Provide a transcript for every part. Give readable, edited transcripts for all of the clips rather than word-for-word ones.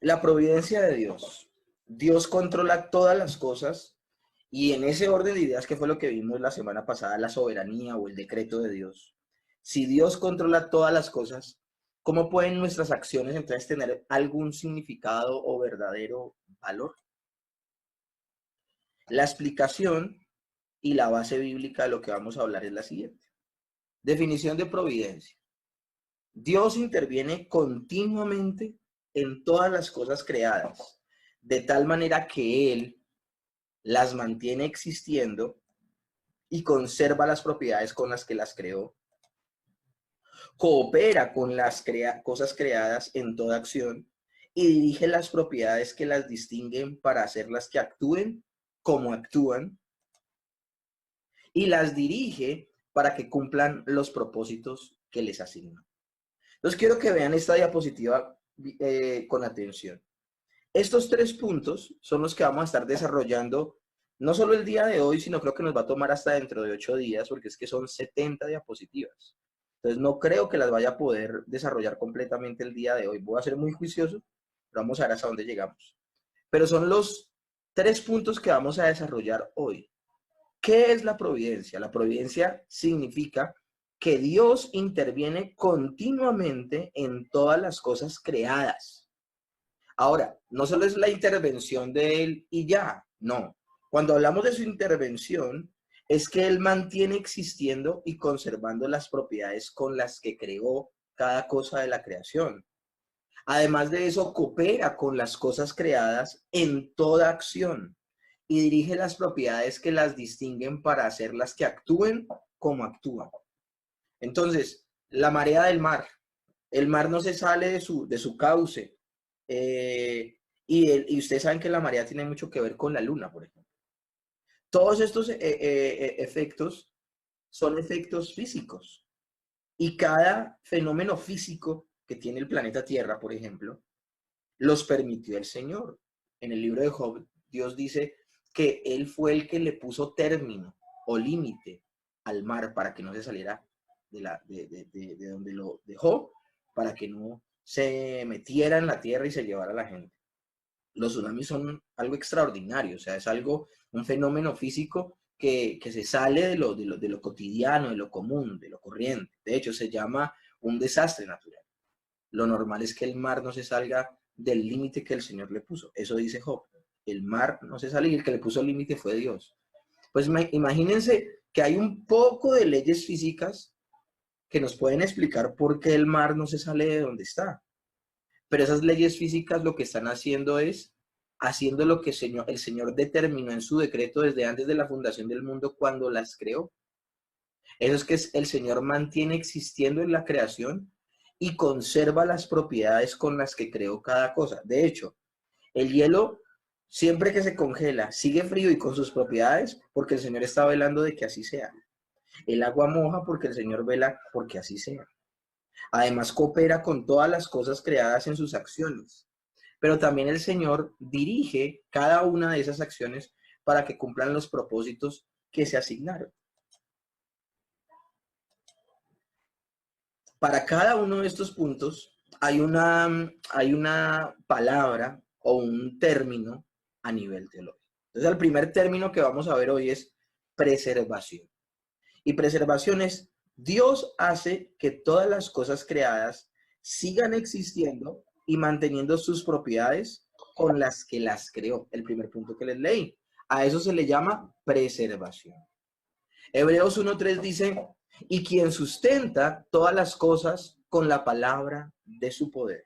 La providencia de Dios. Dios controla todas las cosas y en ese orden de ideas que fue lo que vimos la semana pasada, la soberanía o el decreto de Dios. Si Dios controla todas las cosas, ¿cómo pueden nuestras acciones entonces tener algún significado o verdadero valor? La explicación y la base bíblica de lo que vamos a hablar es la siguiente. Definición de providencia. Dios interviene continuamente en todas las cosas creadas, de tal manera que Él las mantiene existiendo y conserva las propiedades con las que las creó. Coopera con las cosas creadas en toda acción y dirige las propiedades que las distinguen para hacerlas que actúen como actúan y las dirige para que cumplan los propósitos que les asignan. Entonces quiero que vean esta diapositiva con atención. Estos tres puntos son los que vamos a estar desarrollando no solo el día de hoy, sino creo que nos va a tomar hasta dentro de 8 días, porque es que son 70 diapositivas. Entonces no creo que las vaya a poder desarrollar completamente el día de hoy. Voy a ser muy juicioso, pero vamos a ver hasta dónde llegamos. Pero son los tres puntos que vamos a desarrollar hoy. ¿Qué es la providencia? La providencia significa que Dios interviene continuamente en todas las cosas creadas. Ahora, no solo es la intervención de Él y ya, no. Cuando hablamos de su intervención, es que Él mantiene existiendo y conservando las propiedades con las que creó cada cosa de la creación. Además de eso, coopera con las cosas creadas en toda acción y dirige las propiedades que las distinguen para hacerlas que actúen como actúan. Entonces, la marea del mar. El mar no se sale de su cauce. Y ustedes saben que la marea tiene mucho que ver con la luna, por ejemplo. Todos estos efectos son efectos físicos. Y cada fenómeno físico que tiene el planeta Tierra, por ejemplo, los permitió el Señor. En el libro de Job, Dios dice que Él fue el que le puso término o límite al mar para que no se saliera de donde lo dejó, para que no se metiera en la tierra y se llevara a la gente. Los tsunamis son algo extraordinario, o sea, es algo, un fenómeno físico que se sale de lo cotidiano, de lo común, de lo corriente. De hecho, se llama un desastre natural. Lo normal es que el mar no se salga del límite que el Señor le puso. Eso dice Job. El mar no se sale y el que le puso el límite fue Dios. Pues imagínense que hay un poco de leyes físicas que nos pueden explicar por qué el mar no se sale de donde está. Pero esas leyes físicas lo que están haciendo es haciendo lo que el Señor determinó en su decreto desde antes de la fundación del mundo cuando las creó. Eso es que el Señor mantiene existiendo en la creación y conserva las propiedades con las que creó cada cosa. De hecho, el hielo, siempre que se congela, sigue frío y con sus propiedades porque el Señor está velando de que así sea. El agua moja porque el Señor vela porque así sea. Además, coopera con todas las cosas creadas en sus acciones. Pero también el Señor dirige cada una de esas acciones para que cumplan los propósitos que se asignaron. Para cada uno de estos puntos hay una palabra o un término a nivel teológico. Entonces, el primer término que vamos a ver hoy es preservación. Y preservación es Dios hace que todas las cosas creadas sigan existiendo y manteniendo sus propiedades con las que las creó. El primer punto que les leí. A eso se le llama preservación. Hebreos 1:3 dice, y quien sustenta todas las cosas con la palabra de su poder.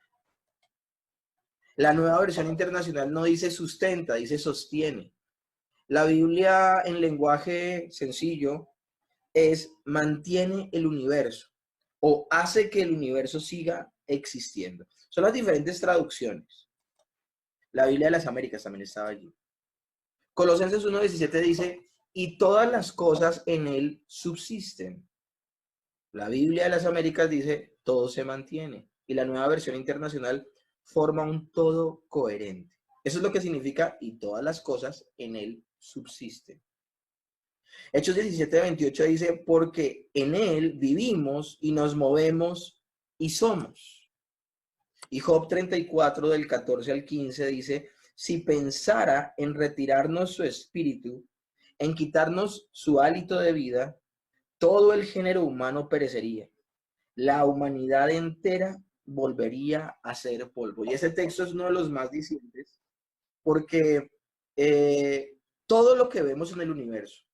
La nueva versión internacional no dice sustenta, dice sostiene. La Biblia en lenguaje sencillo es mantiene el universo o hace que el universo siga existiendo. Son las diferentes traducciones. La Biblia de las Américas también estaba allí. Colosenses 1:17 dice, y todas las cosas en él subsisten. La Biblia de las Américas dice, todo se mantiene. Y la nueva versión internacional forma un todo coherente. Eso es lo que significa, y todas las cosas en él subsisten. Hechos 17:28 dice, porque en él vivimos y nos movemos y somos. Y Job 34 del 14 al 15 dice, si pensara en retirarnos su espíritu, en quitarnos su hálito de vida, todo el género humano perecería. La humanidad entera volvería a ser polvo. Y ese texto es uno de los más dicientes porque todo lo que vemos en el universo,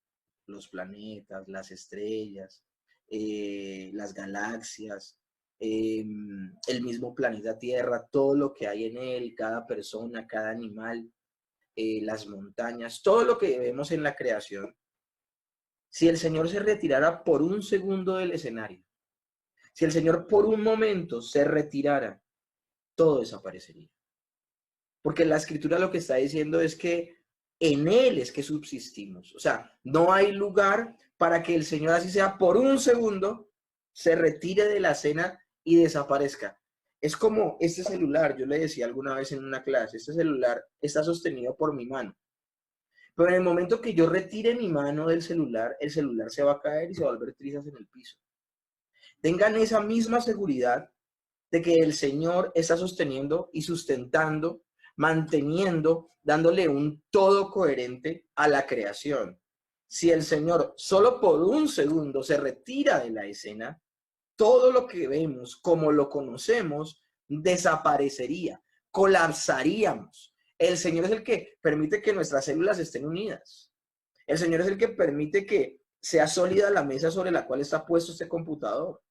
los planetas, las estrellas, las galaxias, el mismo planeta Tierra, todo lo que hay en él, cada persona, cada animal, las montañas, todo lo que vemos en la creación, si el Señor se retirara por un segundo del escenario, si el Señor por un momento se retirara, todo desaparecería. Porque la escritura lo que está diciendo es que en Él es que subsistimos. O sea, no hay lugar para que el Señor, así sea por un segundo, se retire de la escena y desaparezca. Es como este celular, yo le decía alguna vez en una clase, este celular está sostenido por mi mano. Pero en el momento que yo retire mi mano del celular, el celular se va a caer y se va a volver trizas en el piso. Tengan esa misma seguridad de que el Señor está sosteniendo y sustentando, manteniendo, dándole un todo coherente a la creación. Si el Señor solo por un segundo se retira de la escena, todo lo que vemos como lo conocemos desaparecería, colapsaríamos. El Señor es el que permite que nuestras células estén unidas. El Señor es el que permite que sea sólida la mesa sobre la cual está puesto este computador.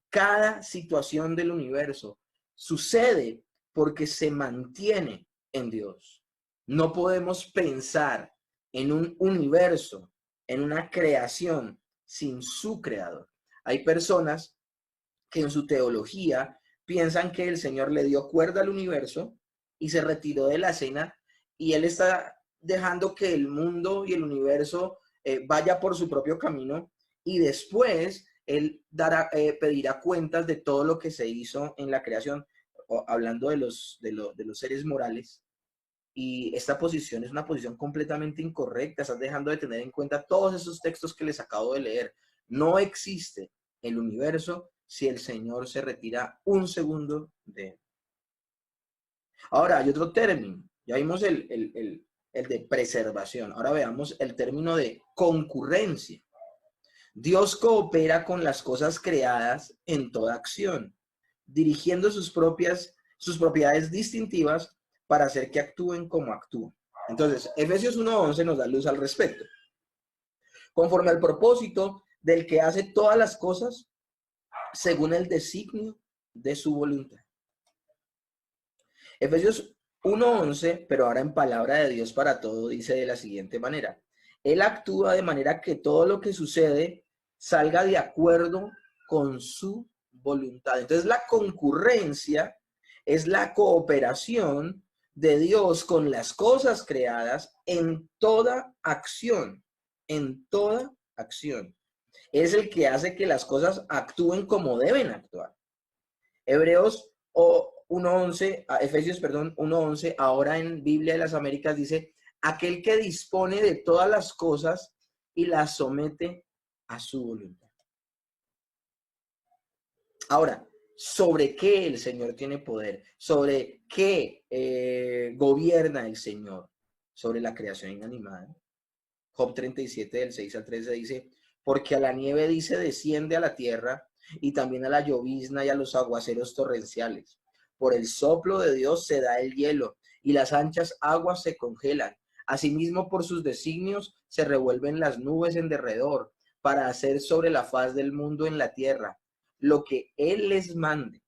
Cada situación del universo sucede porque se mantiene en Dios. No podemos pensar en un universo, en una creación sin su creador. Hay personas que en su teología piensan que el Señor le dio cuerda al universo y se retiró de la escena y Él está dejando que el mundo y el universo vaya por su propio camino y después Él pedirá cuentas de todo lo que se hizo en la creación, hablando de los seres morales. Y esta posición es una posición completamente incorrecta. Estás dejando de tener en cuenta todos esos textos que les acabo de leer. No existe el universo si el Señor se retira un segundo de él. Ahora, hay otro término. Ya vimos el de preservación. Ahora veamos el término de concurrencia. Dios coopera con las cosas creadas en toda acción, dirigiendo sus propiedades distintivas para hacer que actúen como actúan. Entonces, Efesios 1:11 nos da luz al respecto. Conforme al propósito del que hace todas las cosas según el designio de su voluntad. Efesios 1:11, pero ahora en palabra de Dios para todo, dice de la siguiente manera. Él actúa de manera que todo lo que sucede salga de acuerdo con su voluntad. Entonces la concurrencia es la cooperación de Dios con las cosas creadas en toda acción, en toda acción. Es el que hace que las cosas actúen como deben actuar. Hebreos 1:11, Efesios, 1:11, ahora en Biblia de las Américas dice, aquel que dispone de todas las cosas y las somete a su voluntad. Ahora, ¿sobre qué el Señor tiene poder? ¿Sobre qué gobierna el Señor? Sobre la creación inanimada. Job 37 del 6 al 13 dice, porque a la nieve dice desciende a la tierra y también a la llovizna y a los aguaceros torrenciales. Por el soplo de Dios se da el hielo y las anchas aguas se congelan. Asimismo por sus designios se revuelven las nubes en derredor para hacer sobre la faz del mundo en la tierra lo que Él les mande,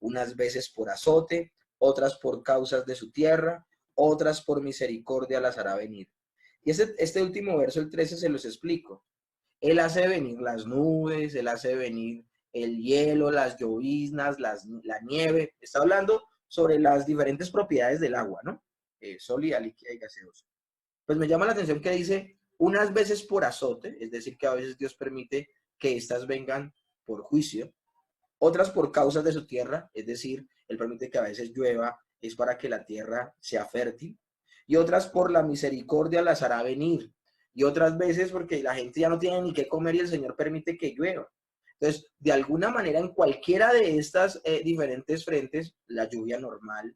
unas veces por azote, otras por causas de su tierra, otras por misericordia las hará venir. Y este último verso, el 13, se los explico. Él hace venir las nubes, Él hace venir el hielo, las lloviznas, la nieve. Está hablando sobre las diferentes propiedades del agua, ¿no? Sólida, líquida y gaseosa. Pues me llama la atención que dice unas veces por azote, es decir, que a veces Dios permite que éstas vengan por juicio, otras por causas de su tierra, es decir, Él permite que a veces llueva, es para que la tierra sea fértil, y otras por la misericordia las hará venir, y otras veces porque la gente ya no tiene ni qué comer y el Señor permite que llueva. Entonces, de alguna manera, en cualquiera de estas diferentes frentes, la lluvia normal,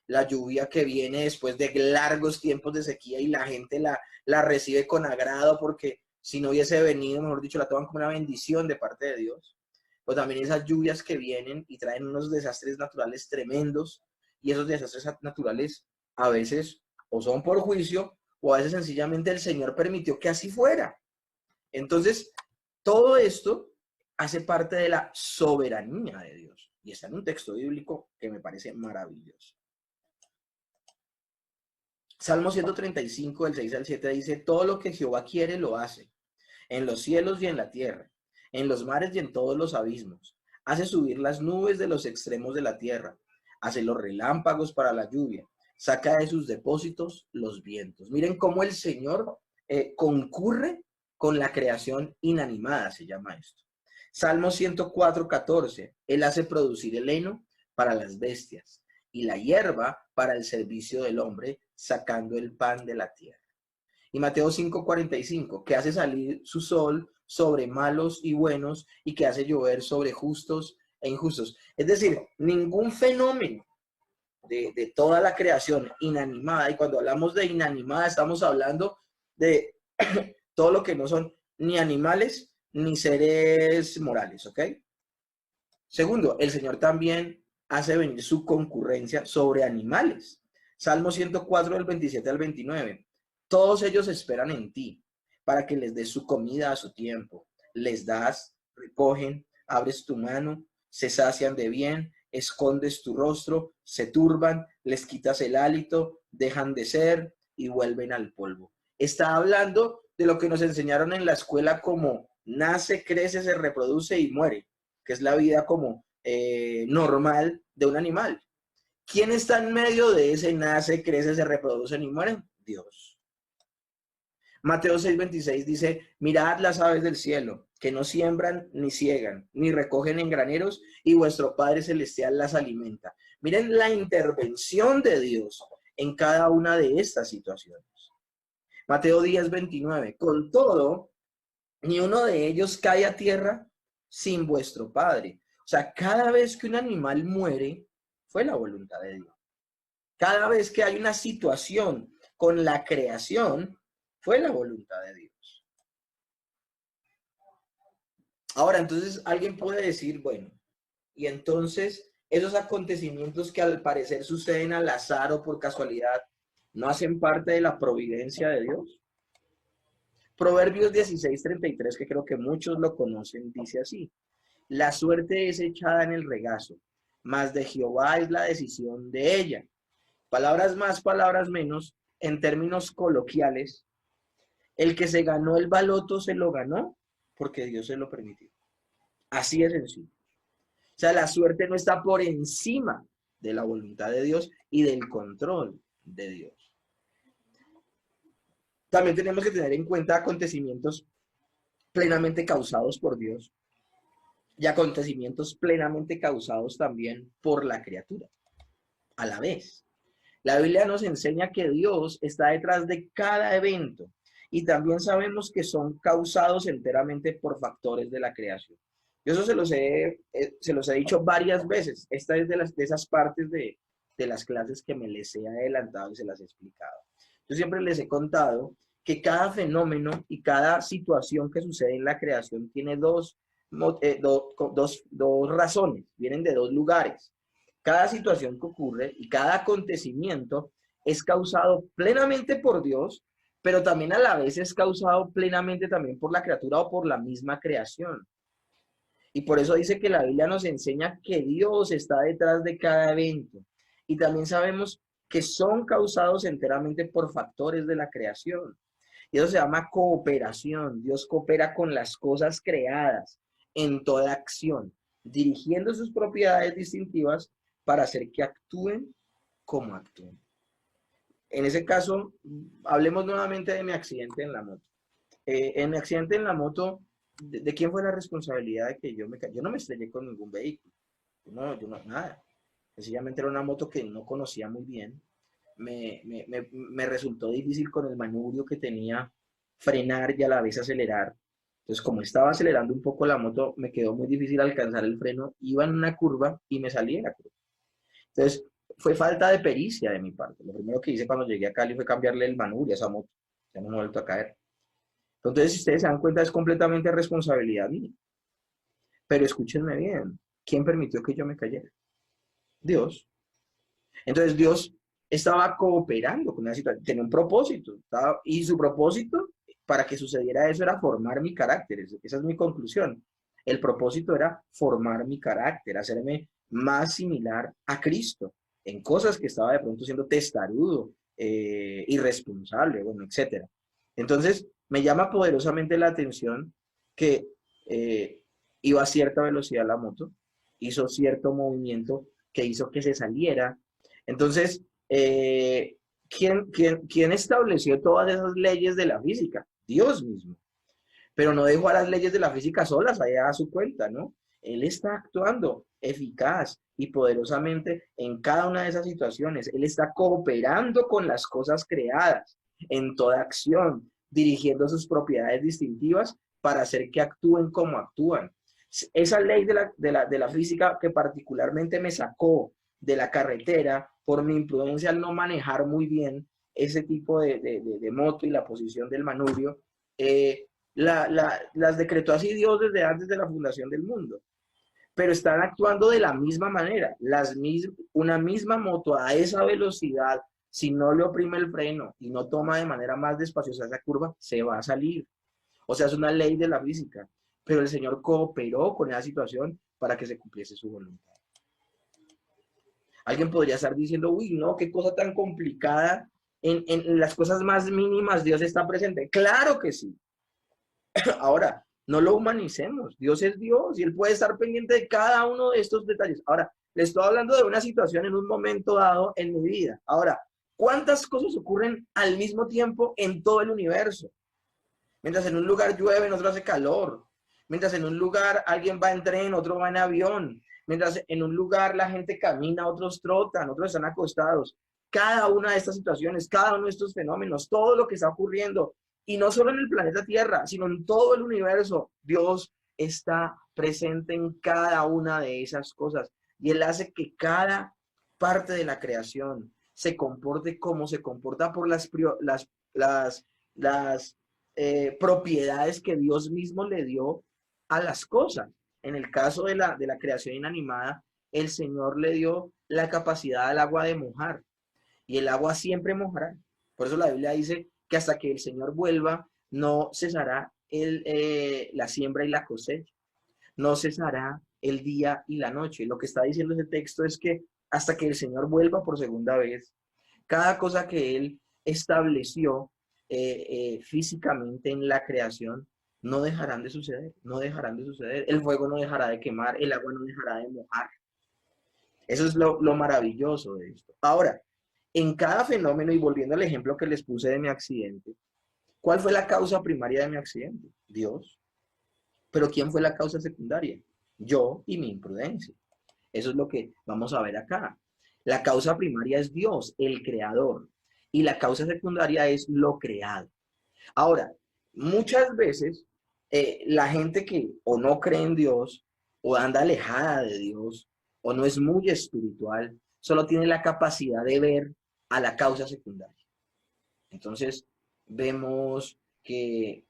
la lluvia que viene después de largos tiempos de sequía y la gente la recibe con agrado porque si no hubiese venido, mejor dicho, la toman como una bendición de parte de Dios. Pero también esas lluvias que vienen y traen unos desastres naturales tremendos y esos desastres naturales a veces o son por juicio o a veces sencillamente el Señor permitió que así fuera. Entonces, todo esto hace parte de la soberanía de Dios y está en un texto bíblico que me parece maravilloso. Salmo 135, del 6 al 7 dice, todo lo que Jehová quiere lo hace, en los cielos y en la tierra, en los mares y en todos los abismos. Hace subir las nubes de los extremos de la tierra, hace los relámpagos para la lluvia, saca de sus depósitos los vientos. Miren cómo el Señor concurre con la creación inanimada, se llama esto. Salmo 104, 14, Él hace producir el heno para las bestias y la hierba para el servicio del hombre, sacando el pan de la tierra. Y Mateo 5:45, que hace salir su sol sobre malos y buenos y que hace llover sobre justos e injustos. Es decir, ningún fenómeno de toda la creación inanimada, y cuando hablamos de inanimada estamos hablando de todo lo que no son ni animales ni seres morales, ¿ok? Segundo, el Señor también hace venir su concurrencia sobre animales. Salmo 104 del 27 al 29. Todos ellos esperan en ti para que les des su comida a su tiempo. Les das, recogen, abres tu mano, se sacian de bien, escondes tu rostro, se turban, les quitas el hálito, dejan de ser y vuelven al polvo. Está hablando de lo que nos enseñaron en la escuela como nace, crece, se reproduce y muere, que es la vida como normal de un animal. ¿Quién está en medio de ese nace, crece, se reproduce y muere? Dios. Mateo 6:26 dice, mirad las aves del cielo, que no siembran, ni ciegan, ni recogen en graneros, y vuestro Padre Celestial las alimenta. Miren la intervención de Dios en cada una de estas situaciones. Mateo 10:29, con todo, ni uno de ellos cae a tierra sin vuestro Padre. O sea, cada vez que un animal muere, fue la voluntad de Dios. Cada vez que hay una situación con la creación, fue la voluntad de Dios. Ahora, entonces alguien puede decir, bueno, y entonces esos acontecimientos que al parecer suceden al azar o por casualidad, ¿no hacen parte de la providencia de Dios? Proverbios 16:33, que creo que muchos lo conocen, dice así. La suerte es echada en el regazo, mas de Jehová es la decisión de ella. Palabras más, palabras menos, en términos coloquiales, el que se ganó el baloto se lo ganó porque Dios se lo permitió. Así es sencillo. O sea, la suerte no está por encima de la voluntad de Dios y del control de Dios. También tenemos que tener en cuenta acontecimientos plenamente causados por Dios y acontecimientos plenamente causados también por la criatura, a la vez. La Biblia nos enseña que Dios está detrás de cada evento y también sabemos que son causados enteramente por factores de la creación. Yo eso se los he dicho varias veces. Esta es de esas partes de las clases que me les he adelantado y se las he explicado. Yo siempre les he contado que cada fenómeno y cada situación que sucede en la creación tiene dos razones, vienen de dos lugares. Cada situación que ocurre y cada acontecimiento es causado plenamente por Dios, pero también a la vez es causado plenamente también por la criatura o por la misma creación. Y por eso dice que la Biblia nos enseña que Dios está detrás de cada evento. Y también sabemos que son causados enteramente por factores de la creación. Y eso se llama cooperación. Dios coopera con las cosas creadas en toda acción, dirigiendo sus propiedades distintivas para hacer que actúen como actúen. En ese caso, hablemos nuevamente de mi accidente en la moto. En mi accidente en la moto, ¿de quién fue la responsabilidad de que yo me cayera? Yo no me estrellé con ningún vehículo. Yo no, nada. Sencillamente era una moto que no conocía muy bien. Me resultó difícil con el manubrio que tenía frenar y a la vez acelerar. Entonces, como estaba acelerando un poco la moto, me quedó muy difícil alcanzar el freno, iba en una curva y me salí de la curva. Entonces, fue falta de pericia de mi parte. Lo primero que hice cuando llegué a Cali fue cambiarle el manubrio a esa moto. Ya no me he vuelto a caer. Entonces, si ustedes se dan cuenta, es completamente responsabilidad mía. Pero escúchenme bien, ¿quién permitió que yo me cayera? Dios. Entonces, Dios estaba cooperando con la situación, tenía un propósito, y su propósito para que sucediera eso era formar mi carácter. Esa es mi conclusión. El propósito era formar mi carácter, hacerme más similar a Cristo en cosas que estaba de pronto siendo testarudo, irresponsable, bueno, etcétera. Entonces, me llama poderosamente la atención que eh, iba a cierta velocidad la moto, hizo cierto movimiento que hizo que se saliera. Entonces, ¿quién estableció todas esas leyes de la física? Dios mismo. Pero no dejó a las leyes de la física solas allá a su cuenta, ¿no? Él está actuando eficaz y poderosamente en cada una de esas situaciones. Él está cooperando con las cosas creadas en toda acción, dirigiendo sus propiedades distintivas para hacer que actúen como actúan. Esa ley de la física que particularmente me sacó de la carretera por mi imprudencia al no manejar muy bien ese tipo de moto y la posición del manubrio, las decretó así Dios desde antes de la fundación del mundo, pero están actuando de la misma manera. Una misma moto a esa velocidad, si no le oprime el freno y no toma de manera más despaciosa esa curva, se va a salir. O sea, es una ley de la física, pero el Señor cooperó con esa situación para que se cumpliese su voluntad. Alguien podría estar diciendo, uy, no, qué cosa tan complicada. En las cosas más mínimas Dios está presente. Claro que sí. Ahora, no lo humanicemos. Dios es Dios y Él puede estar pendiente de cada uno de estos detalles. Ahora, le estoy hablando de una situación en un momento dado en mi vida. Ahora, ¿cuántas cosas ocurren al mismo tiempo en todo el universo? Mientras en un lugar llueve, en otro hace calor. Mientras en un lugar alguien va en tren, otro va en avión. Mientras en un lugar la gente camina, otros trotan, otros están acostados. Cada una de estas situaciones, cada uno de estos fenómenos, todo lo que está ocurriendo, y no solo en el planeta Tierra, sino en todo el universo, Dios está presente en cada una de esas cosas. Y Él hace que cada parte de la creación se comporte como se comporta por las propiedades que Dios mismo le dio a las cosas. En el caso de la creación inanimada, el Señor le dio la capacidad al agua de mojar y el agua siempre mojará. Por eso la Biblia dice que hasta que el Señor vuelva, no cesará la siembra y la cosecha, no cesará el día y la noche. Lo que está diciendo ese texto es que hasta que el Señor vuelva por segunda vez, cada cosa que Él estableció físicamente en la creación, no dejarán de suceder, no dejarán de suceder. El fuego no dejará de quemar, el agua no dejará de mojar. Eso es lo maravilloso de esto. Ahora, en cada fenómeno, y volviendo al ejemplo que les puse de mi accidente, ¿cuál fue la causa primaria de mi accidente? Dios. Pero ¿quién fue la causa secundaria? Yo y mi imprudencia. Eso es lo que vamos a ver acá. La causa primaria es Dios, el creador, y la causa secundaria es lo creado. Ahora, muchas veces la gente que o no cree en Dios, o anda alejada de Dios, o no es muy espiritual, solo tiene la capacidad de ver a la causa secundaria. Entonces, vemos que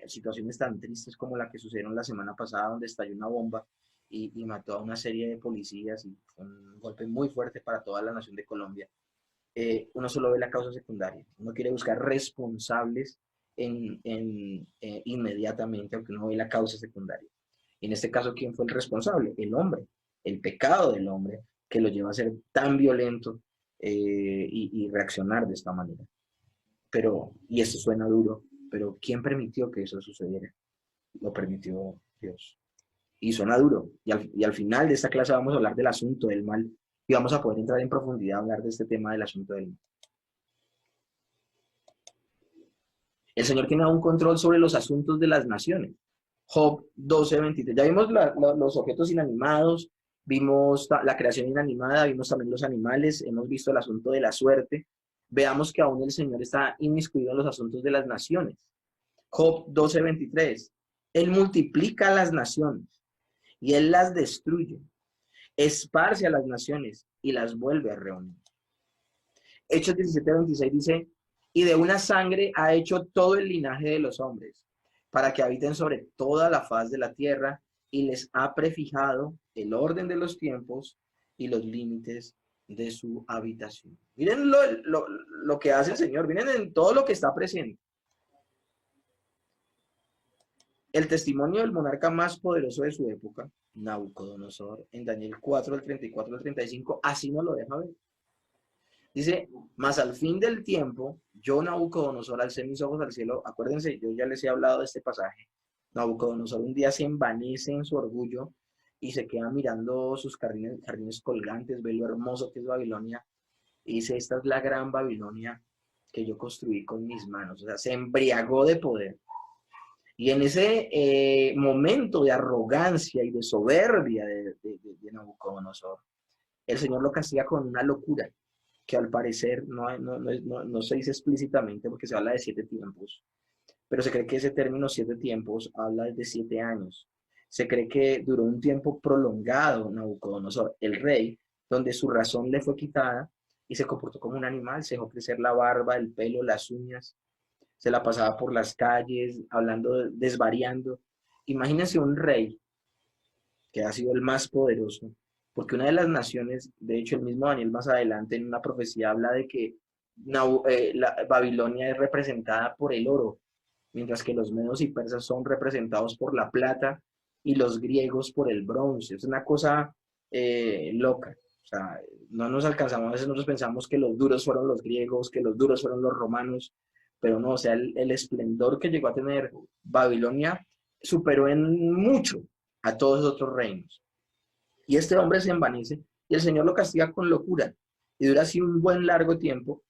situaciones tan tristes como la que sucedieron la semana pasada, donde estalló una bomba y mató a una serie de policías, y fue un golpe muy fuerte para toda la nación de Colombia. Uno solo ve la causa secundaria. Uno quiere buscar responsables inmediatamente, aunque no ve la causa secundaria. Y en este caso, ¿quién fue el responsable? El hombre, el pecado del hombre, que lo lleva a ser tan violento y reaccionar de esta manera. Y esto suena duro, pero ¿quién permitió que eso sucediera? Lo permitió Dios. Y suena duro. Y al final de esta clase vamos a hablar del asunto del mal y vamos a poder entrar en profundidad a hablar de este tema del asunto del mal. El Señor tiene un control sobre los asuntos de las naciones. Job 12:23. Ya vimos los objetos inanimados, vimos la creación inanimada, vimos también los animales, hemos visto el asunto de la suerte. Veamos que aún el Señor está inmiscuido en los asuntos de las naciones. Job 12:23. Él multiplica las naciones y él las destruye, esparce a las naciones y las vuelve a reunir. Hechos 17:26 dice, y de una sangre ha hecho todo el linaje de los hombres, para que habiten sobre toda la faz de la tierra, y les ha prefijado el orden de los tiempos y los límites de su habitación. Miren lo que hace el Señor, miren en todo lo que está presente. El testimonio del monarca más poderoso de su época, Nabucodonosor, en Daniel 4, del 34 al 35, así nos lo deja ver. Dice, mas al fin del tiempo, yo, Nabucodonosor, alcé mis ojos al cielo. Acuérdense, yo ya les he hablado de este pasaje. Nabucodonosor un día se envanece en su orgullo y se queda mirando sus jardines colgantes, ve lo hermoso que es Babilonia, y dice, esta es la gran Babilonia que yo construí con mis manos. O sea, se embriagó de poder. Y en ese momento de arrogancia y de soberbia de Nabucodonosor, el Señor lo castiga con una locura que al parecer no se dice explícitamente porque se habla de 7 tiempos, pero se cree que ese término 7 tiempos habla de 7 años. Se cree que duró un tiempo prolongado Nabucodonosor, el rey, donde su razón le fue quitada y se comportó como un animal, se dejó crecer la barba, el pelo, las uñas, se la pasaba por las calles, hablando, desvariando. Imagínense un rey que ha sido el más poderoso, porque una de las naciones, de hecho el mismo Daniel más adelante en una profecía habla de que Babilonia es representada por el oro, mientras que los medos y persas son representados por la plata y los griegos por el bronce. Es una cosa loca. O sea, no nos alcanzamos, a veces nosotros pensamos que los duros fueron los griegos, que los duros fueron los romanos, pero no, o sea, el esplendor que llegó a tener Babilonia superó en mucho a todos los otros reinos. Y este hombre se envanece y el Señor lo castiga con locura. Y dura así un buen largo tiempo.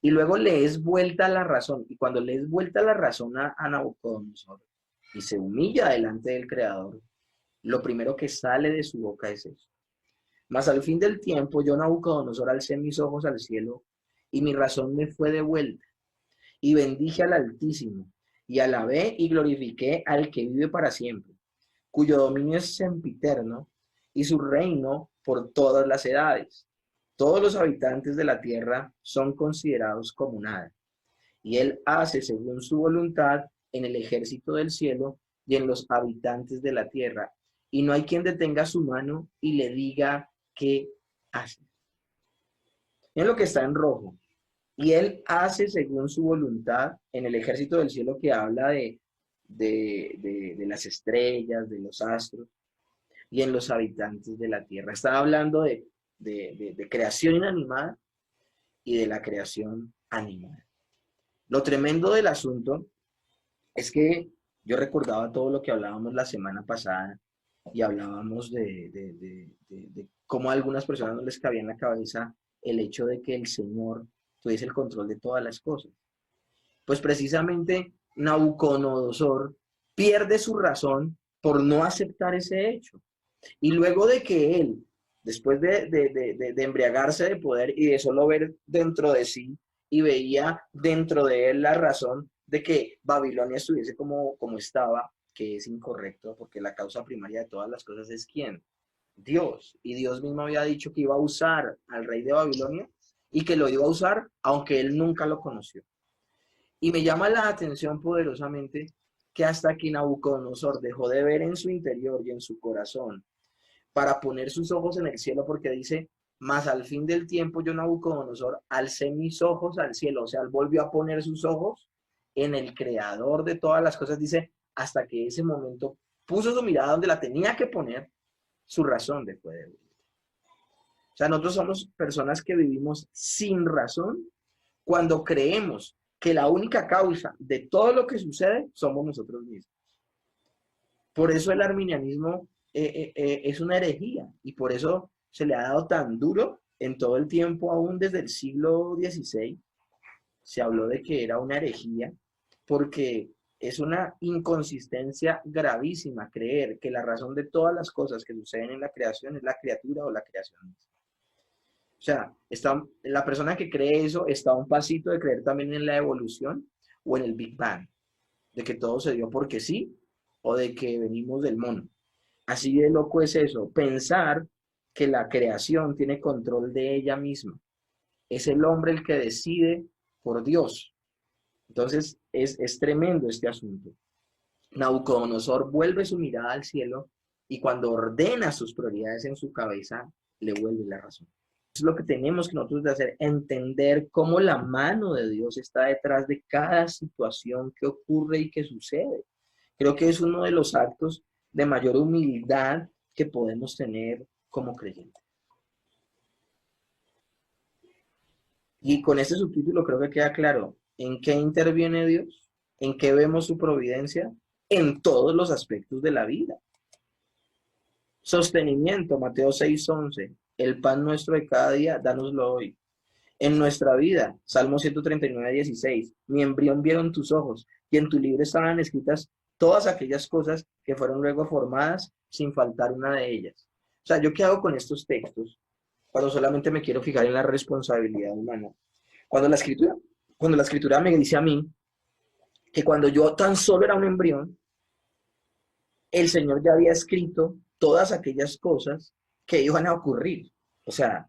Y luego le es vuelta la razón. Y cuando le es vuelta la razón a Nabucodonosor y se humilla delante del Creador, lo primero que sale de su boca es eso. Mas al fin del tiempo, yo, Nabucodonosor, alcé mis ojos al cielo y mi razón me fue de vuelta. Y bendije al Altísimo y alabé y glorifiqué al que vive para siempre, cuyo dominio es sempiterno y su reino por todas las edades. Todos los habitantes de la tierra son considerados como nada, y él hace según su voluntad en el ejército del cielo y en los habitantes de la tierra, y no hay quien detenga su mano y le diga qué hace. Miren lo que está en rojo. Y él hace según su voluntad en el ejército del cielo, que habla de las estrellas, de los astros, y en los habitantes de la tierra. Está hablando de creación inanimada y de la creación animada. Lo tremendo del asunto es que yo recordaba todo lo que hablábamos la semana pasada y hablábamos de cómo a algunas personas no les cabía en la cabeza el hecho de que el Señor tuviese el control de todas las cosas. Pues precisamente Nabucodonosor pierde su razón por no aceptar ese hecho. Y luego de que él, después de embriagarse de poder y de solo ver dentro de sí, y veía dentro de él la razón de que Babilonia estuviese como estaba, que es incorrecto, porque la causa primaria de todas las cosas es ¿quién? Dios. Y Dios mismo había dicho que iba a usar al rey de Babilonia y que lo iba a usar aunque él nunca lo conoció. Y me llama la atención poderosamente que hasta que Nabucodonosor dejó de ver en su interior y en su corazón para poner sus ojos en el cielo, porque dice, mas al fin del tiempo yo, Nabucodonosor, alcé mis ojos al cielo. O sea, él volvió a poner sus ojos en el creador de todas las cosas. Dice, hasta que ese momento puso su mirada donde la tenía que poner, su razón dejó de vivir. O sea, nosotros somos personas que vivimos sin razón cuando creemos que la única causa de todo lo que sucede somos nosotros mismos. Por eso el arminianismo es una herejía y por eso se le ha dado tan duro en todo el tiempo, aún desde el siglo XVI, se habló de que era una herejía, porque es una inconsistencia gravísima creer que la razón de todas las cosas que suceden en la creación es la criatura o la creación. O sea, la persona que cree eso está a un pasito de creer también en la evolución o en el Big Bang. de que todo se dio porque sí, o de que venimos del mono. Así de loco es eso, pensar que la creación tiene control de ella misma. Es el hombre el que decide por Dios. Entonces es tremendo este asunto. Nabucodonosor vuelve su mirada al cielo y cuando ordena sus prioridades en su cabeza, le vuelve la razón. Es lo que tenemos que nosotros de hacer, entender cómo la mano de Dios está detrás de cada situación que ocurre y que sucede. Creo que es uno de los actos de mayor humildad que podemos tener como creyentes. Y con este subtítulo creo que queda claro en qué interviene Dios, en qué vemos su providencia, en todos los aspectos de la vida. Sostenimiento, Mateo 6:11, el pan nuestro de cada día, dánoslo hoy. En nuestra vida, Salmo 139:16, mi embrión vieron tus ojos, y en tu libro estaban escritas todas aquellas cosas que fueron luego formadas, sin faltar una de ellas. O sea, ¿yo qué hago con estos textos? Cuando solamente me quiero fijar en la responsabilidad humana. Cuando la escritura, cuando la escritura me dice a mí que cuando yo tan solo era un embrión, el Señor ya había escrito todas aquellas cosas que iban a ocurrir. O sea,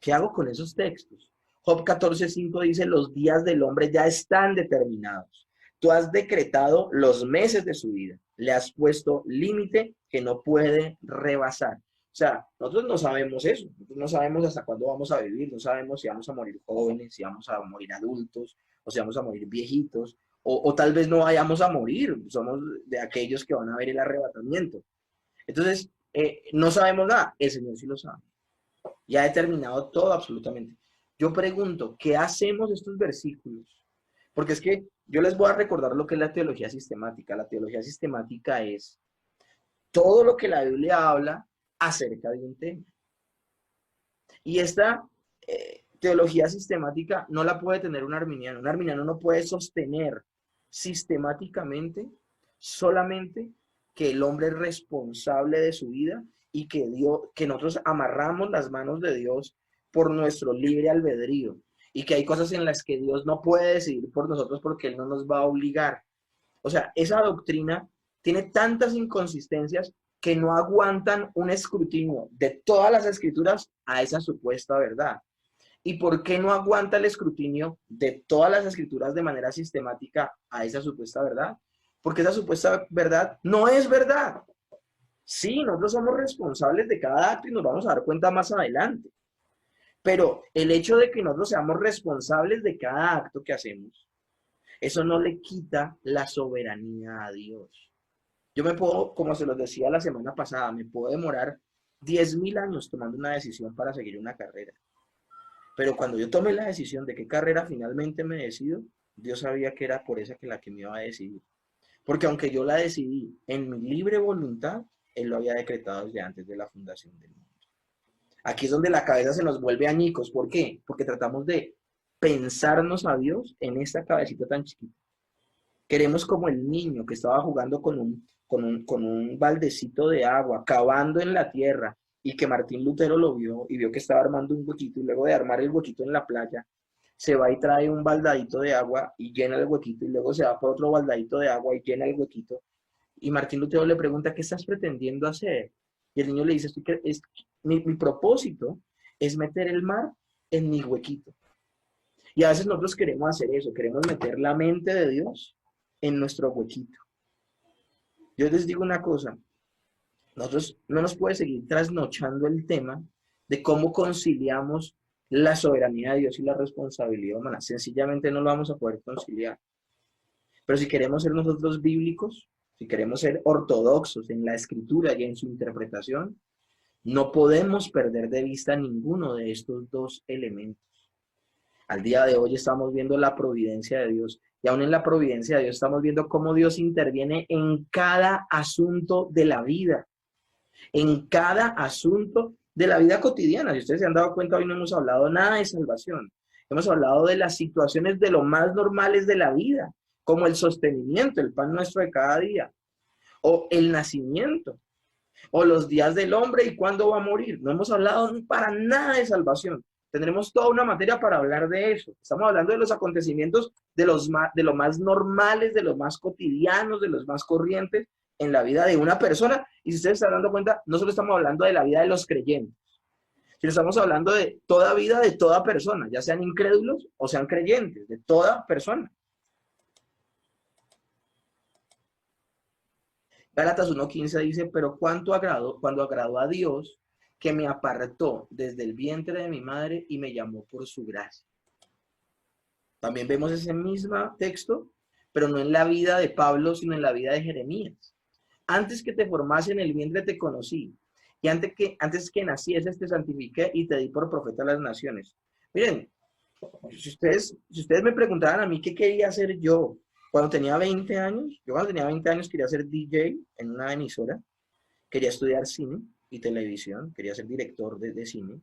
¿qué hago con esos textos? Job 14:5 dice, los días del hombre ya están determinados. Tú has decretado los meses de su vida. Le has puesto límite que no puede rebasar. O sea, nosotros no sabemos eso. Nosotros no sabemos hasta cuándo vamos a vivir. No sabemos si vamos a morir jóvenes, si vamos a morir adultos, o si vamos a morir viejitos, o tal vez no vayamos a morir. Somos de aquellos que van a ver el arrebatamiento. Entonces, no sabemos nada. El Señor sí lo sabe. Y ha determinado todo absolutamente. Yo pregunto, ¿qué hacemos estos versículos? Porque es que yo les voy a recordar lo que es la teología sistemática. La teología sistemática es todo lo que la Biblia habla acerca de un tema. Y esta teología sistemática no la puede tener un arminiano. Un arminiano no puede sostener sistemáticamente solamente que el hombre es responsable de su vida y que que nosotros amarramos las manos de Dios por nuestro libre albedrío y que hay cosas en las que Dios no puede decidir por nosotros porque Él no nos va a obligar. O sea, esa doctrina tiene tantas inconsistencias que no aguantan un escrutinio de todas las escrituras a esa supuesta verdad. ¿Y por qué no aguanta el escrutinio de todas las escrituras de manera sistemática a esa supuesta verdad? Porque esa supuesta verdad no es verdad. Sí, nosotros somos responsables de cada acto y nos vamos a dar cuenta más adelante. Pero el hecho de que nosotros seamos responsables de cada acto que hacemos, eso no le quita la soberanía a Dios. Yo me puedo, como se los decía la semana pasada, me puedo demorar 10.000 años tomando una decisión para seguir una carrera. Pero cuando yo tomé la decisión de qué carrera finalmente me decido, Dios sabía que era por esa que la que me iba a decidir. Porque aunque yo la decidí en mi libre voluntad, Él lo había decretado desde antes de la fundación del mundo. Aquí es donde la cabeza se nos vuelve añicos. ¿Por qué? Porque tratamos de pensarnos a Dios en esta cabecita tan chiquita. Queremos como el niño que estaba jugando con un baldecito de agua, cavando en la tierra, y que Martín Lutero lo vio y vio que estaba armando un huequito, y luego de armar el huequito en la playa, se va y trae un baldadito de agua y llena el huequito, y luego se va por otro baldadito de agua y llena el huequito. Y Martín Lutero le pregunta, ¿qué estás pretendiendo hacer? Y el niño le dice, mi propósito es meter el mar en mi huequito. Y a veces nosotros queremos hacer eso, queremos meter la mente de Dios en nuestro huequito. Yo les digo una cosa, nosotros no nos puede seguir trasnochando el tema de cómo conciliamos la soberanía de Dios y la responsabilidad humana. Sencillamente no lo vamos a poder conciliar. Pero si queremos ser nosotros bíblicos, si queremos ser ortodoxos en la escritura y en su interpretación, no podemos perder de vista ninguno de estos dos elementos. Al día de hoy estamos viendo la providencia de Dios y aún en la providencia de Dios estamos viendo cómo Dios interviene en cada asunto de la vida, en cada asunto de la vida cotidiana. Si ustedes se han dado cuenta, hoy no hemos hablado nada de salvación. Hemos hablado de las situaciones de lo más normales de la vida, como el sostenimiento, el pan nuestro de cada día, o el nacimiento, o los días del hombre y cuándo va a morir. No hemos hablado para nada de salvación. Tendremos toda una materia para hablar de eso. Estamos hablando de los acontecimientos de los más normales, de los más cotidianos, de los más corrientes en la vida de una persona. Y si ustedes están dando cuenta, no solo estamos hablando de la vida de los creyentes, sino estamos hablando de toda vida de toda persona, ya sean incrédulos o sean creyentes, de toda persona. Gálatas 1:15 dice, pero cuando agradó a Dios, que me apartó desde el vientre de mi madre y me llamó por su gracia. También vemos ese mismo texto, pero no en la vida de Pablo, sino en la vida de Jeremías. Antes que te formase en el vientre te conocí, y antes que nacieses te santifiqué y te di por profeta a las naciones. Miren, si ustedes me preguntaran a mí qué quería hacer yo cuando tenía 20 años, yo cuando tenía 20 años quería ser DJ en una emisora, quería estudiar cine y televisión, quería ser director de cine,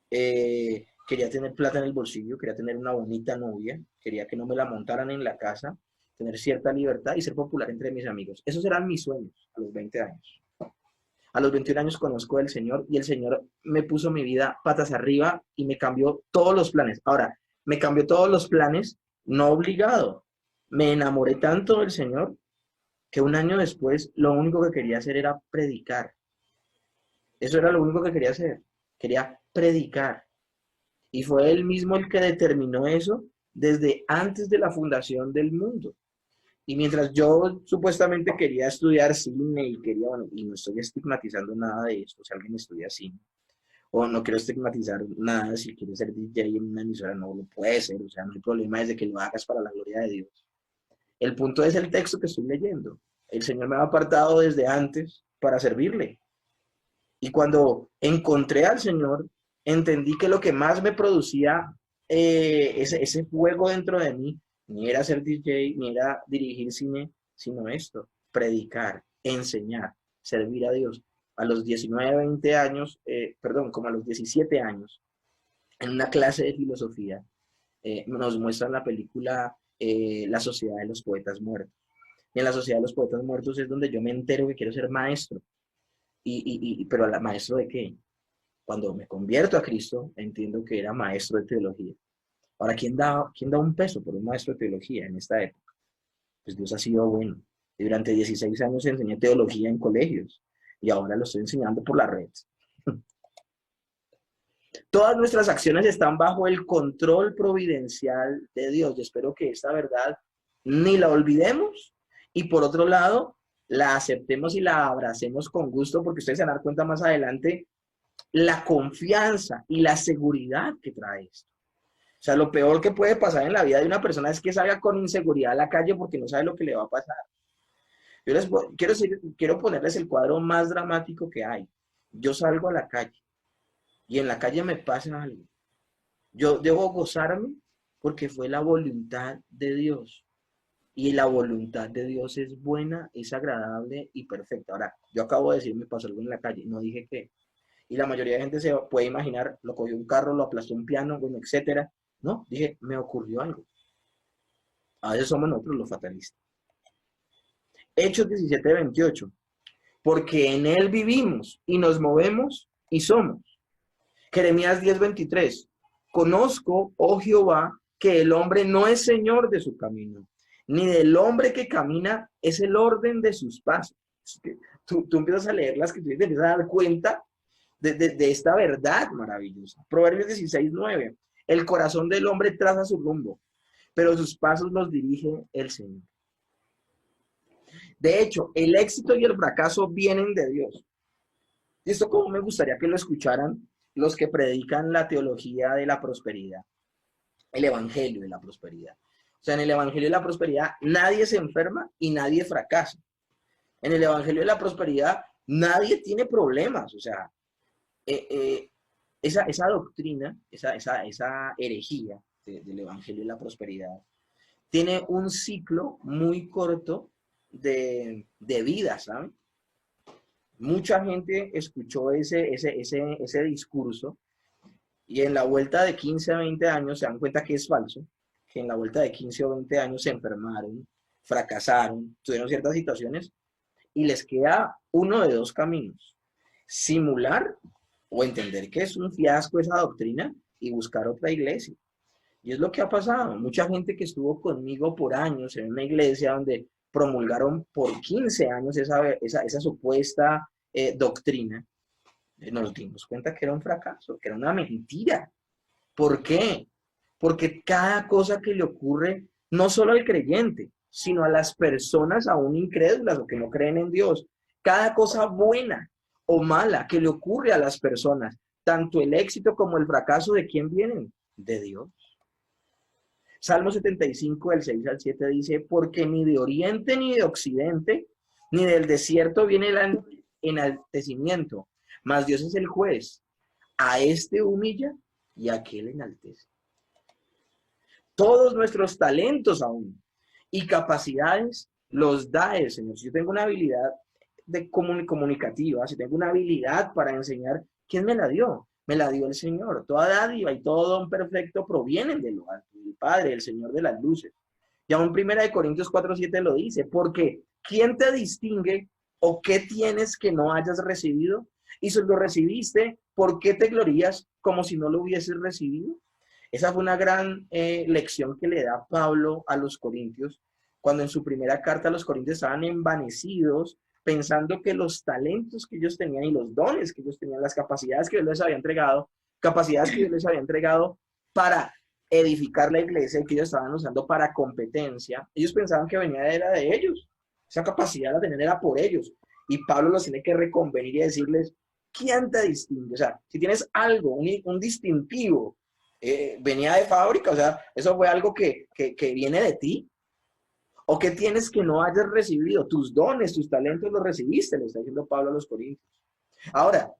quería tener plata en el bolsillo, quería tener una bonita novia, quería que no me la montaran en la casa, tener cierta libertad y ser popular entre mis amigos. Esos eran mis sueños a los 20 años. A los 21 años conozco al Señor y el Señor me puso mi vida patas arriba y me cambió todos los planes. Ahora, me cambió todos los planes, no obligado. Me enamoré tanto del Señor que un año después lo único que quería hacer era predicar. Eso era lo único que quería hacer. Quería predicar. Y fue Él mismo el que determinó eso desde antes de la fundación del mundo. Y mientras yo supuestamente quería estudiar cine y quería, bueno, y no estoy estigmatizando nada de esto, si alguien estudia cine, o no quiero estigmatizar nada, si quieres ser DJ en una emisora, no lo puede ser, o sea, no hay problema desde que lo hagas para la gloria de Dios. El punto es el texto que estoy leyendo. El Señor me ha apartado desde antes para servirle. Y cuando encontré al Señor, entendí que lo que más me producía ese fuego dentro de mí, ni era ser DJ, ni era dirigir cine, sino esto, predicar, enseñar, servir a Dios. A los 19, 20 años, como a los 17 años, en una clase de filosofía, nos muestran la película La Sociedad de los Poetas Muertos. Y en La Sociedad de los Poetas Muertos es donde yo me entero que quiero ser maestro. Pero ¿maestro de qué? Cuando me convierto a Cristo, entiendo que era maestro de teología. Ahora, ¿quién da un peso por un maestro de teología en esta época? Pues Dios ha sido bueno. Y durante 16 años enseñé teología en colegios y ahora lo estoy enseñando por la red. Todas nuestras acciones están bajo el control providencial de Dios. Yo espero que esta verdad ni la olvidemos y por otro lado, la aceptemos y la abracemos con gusto porque ustedes se van a dar cuenta más adelante la confianza y la seguridad que trae esto. O sea, lo peor que puede pasar en la vida de una persona es que salga con inseguridad a la calle porque no sabe lo que le va a pasar. Yo quiero ponerles el cuadro más dramático que hay. Yo salgo a la calle y en la calle me pasa algo. Yo debo gozarme porque fue la voluntad de Dios. Y la voluntad de Dios es buena, es agradable y perfecta. Ahora, yo acabo de decir, me pasó algo en la calle, no dije qué. Y la mayoría de gente se puede imaginar, lo cogió un carro, lo aplastó un piano, bueno, etcétera. No, dije, me ocurrió algo. A veces somos nosotros los fatalistas. Hechos 17:28. Porque en Él vivimos y nos movemos y somos. Jeremías 10:23. Conozco, oh Jehová, que el hombre no es señor de su camino, ni del hombre que camina es el orden de sus pasos. Tú empiezas a leer las escrituras y te empiezas a dar cuenta de esta verdad maravillosa. Proverbios 16:9. El corazón del hombre traza su rumbo, pero sus pasos los dirige el Señor. De hecho, el éxito y el fracaso vienen de Dios. Y esto como me gustaría que lo escucharan los que predican la teología de la prosperidad, el evangelio de la prosperidad. O sea, en el evangelio de la prosperidad nadie se enferma y nadie fracasa. En el evangelio de la prosperidad nadie tiene problemas. O sea, esa doctrina, esa herejía del evangelio de la prosperidad, tiene un ciclo muy corto de vida, ¿saben? Mucha gente escuchó ese discurso y en la vuelta de 15 a 20 años se dan cuenta que es falso, que en la vuelta de 15 o 20 años se enfermaron, fracasaron, tuvieron ciertas situaciones y les queda uno de dos caminos: simular o entender que es un fiasco esa doctrina y buscar otra iglesia. Y es lo que ha pasado. Mucha gente que estuvo conmigo por años en una iglesia donde promulgaron por 15 años esa supuesta doctrina, nos dimos cuenta que era un fracaso, que era una mentira. ¿Por qué? Porque cada cosa que le ocurre, no solo al creyente, sino a las personas aún incrédulas o que no creen en Dios, cada cosa buena o mala que le ocurre a las personas, tanto el éxito como el fracaso, ¿de quién vienen? De Dios. Salmo 75, del 6 al 7 dice, porque ni de oriente ni de occidente, ni del desierto viene el enaltecimiento, mas Dios es el juez. A este humilla y a aquel enaltece. Todos nuestros talentos aún y capacidades los da el Señor. Si yo tengo una habilidad comunicativa, si tengo una habilidad para enseñar, ¿quién me la dio? Me la dio el Señor. Toda dádiva y todo don perfecto provienen de lo alto, del Padre, el Señor de las luces. Y aún 1 Corintios 4:7 lo dice, porque ¿quién te distingue o qué tienes que no hayas recibido? Y si lo recibiste, ¿por qué te glorías como si no lo hubieses recibido? Esa fue una gran lección que le da Pablo a los corintios, cuando en su primera carta a los corintios estaban envanecidos, pensando que los talentos que ellos tenían y los dones que ellos tenían, las capacidades que Dios les había entregado, para edificar la iglesia y que ellos estaban usando para competencia, ellos pensaban que venía era de ellos, esa capacidad la tenían era por ellos, y Pablo los tiene que reconvenir y decirles, ¿quién te distingue? O sea, si tienes algo, un distintivo, venía de fábrica, o sea, eso fue algo que viene de ti, o que tienes que no hayas recibido, tus dones, tus talentos los recibiste, le está diciendo Pablo a los corintios. Ahora,